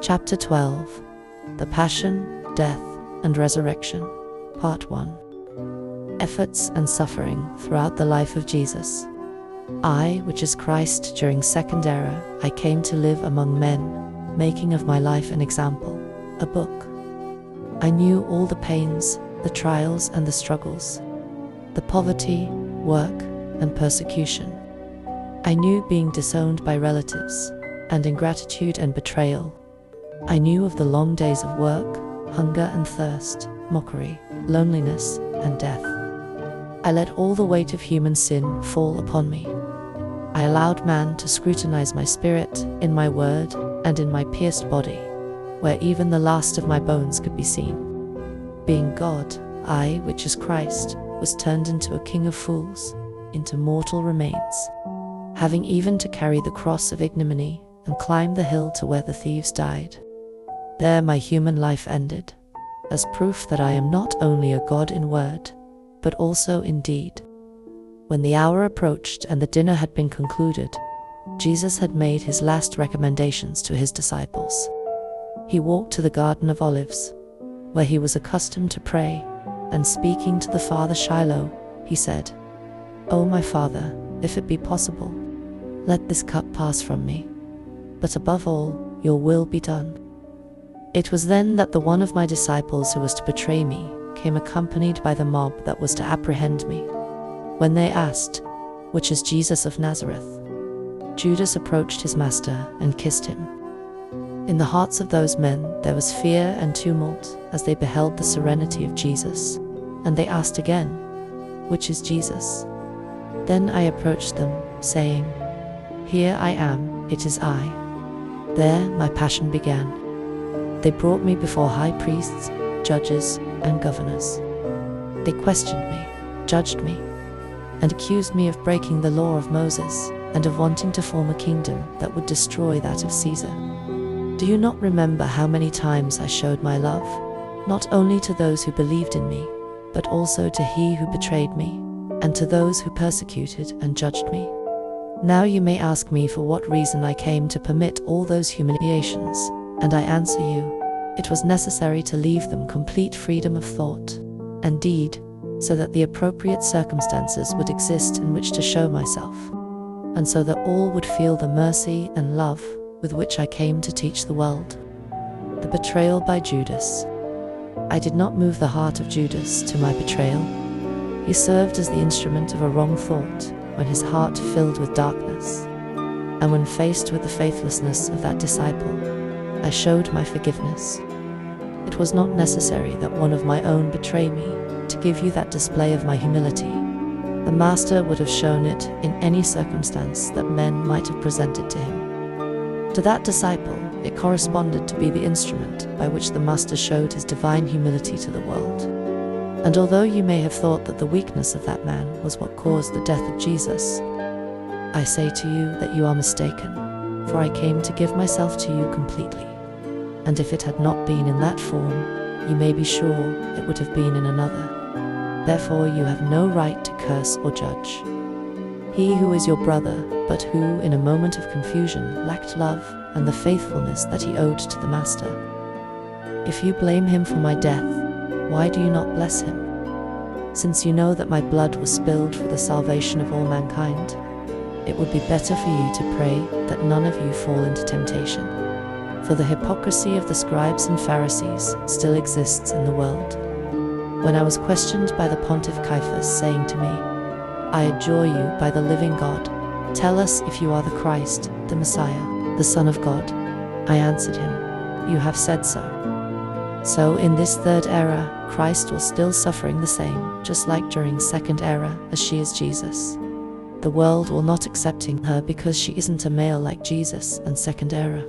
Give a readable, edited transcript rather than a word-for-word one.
Chapter 12. The Passion, Death, and Resurrection, Part 1. Efforts and suffering throughout the life of Jesus. I, which is Christ during second era, I came to live among men, making of my life an example, a book. I knew all the pains, the trials and the struggles, the poverty, work, and persecution. I knew being disowned by relatives, and ingratitude and betrayal. I knew of the long days of work, hunger and thirst, mockery, loneliness, and death. I let all the weight of human sin fall upon me. I allowed man to scrutinize my spirit, in my word, and in my pierced body, where even the last of my bones could be seen. Being God, I, which is Christ, was turned into a king of fools, into mortal remains, having even to carry the cross of ignominy and climb the hill to where the thieves died. There my human life ended, as proof that I am not only a God in word, but also in deed. When the hour approached and the dinner had been concluded, Jesus had made his last recommendations to his disciples. He walked to the Garden of Olives, where he was accustomed to pray, and speaking to the Father Shiloh, he said, "O my Father, if it be possible, let this cup pass from me, but above all, your will be done." It was then that the one of my disciples who was to betray me came accompanied by the mob that was to apprehend me. When they asked, "Which is Jesus of Nazareth?" Judas approached his master and kissed him. In the hearts of those men there was fear and tumult as they beheld the serenity of Jesus, and they asked again, "Which is Jesus?" Then I approached them, saying, "Here I am, it is I." There my passion began. They brought me before high priests, judges, and governors. They questioned me, judged me, and accused me of breaking the law of Moses and of wanting to form a kingdom that would destroy that of Caesar. Do you not remember how many times I showed my love, not only to those who believed in me, but also to he who betrayed me, and to those who persecuted and judged me? Now you may ask me for what reason I came to permit all those humiliations, and I answer you, it was necessary to leave them complete freedom of thought and deed, so that the appropriate circumstances would exist in which to show myself, and so that all would feel the mercy and love with which I came to teach the world. The betrayal by Judas. I did not move the heart of Judas to my betrayal. He served as the instrument of a wrong thought when his heart filled with darkness, and when faced with the faithlessness of that disciple, I showed my forgiveness. It was not necessary that one of my own betray me to give you that display of my humility. The Master would have shown it in any circumstance that men might have presented to him. To that disciple, it corresponded to be the instrument by which the Master showed his divine humility to the world. And although you may have thought that the weakness of that man was what caused the death of Jesus, I say to you that you are mistaken, for I came to give myself to you completely. And if it had not been in that form, you may be sure it would have been in another. Therefore you have no right to curse or judge. He who is your brother, but who in a moment of confusion lacked love and the faithfulness that he owed to the Master. If you blame him for my death, why do you not bless him? Since you know that my blood was spilled for the salvation of all mankind, it would be better for you to pray that none of you fall into temptation. For the hypocrisy of the scribes and Pharisees still exists in the world. When I was questioned by the Pontiff Caiaphas, saying to me, "I adjure you by the living God, tell us if you are the Christ, the Messiah, the Son of God," I answered him, "You have said so." So in this third era, Christ was still suffering the same, just like during second era, as she is Jesus. The world will not accept her because she isn't a male like Jesus and second era.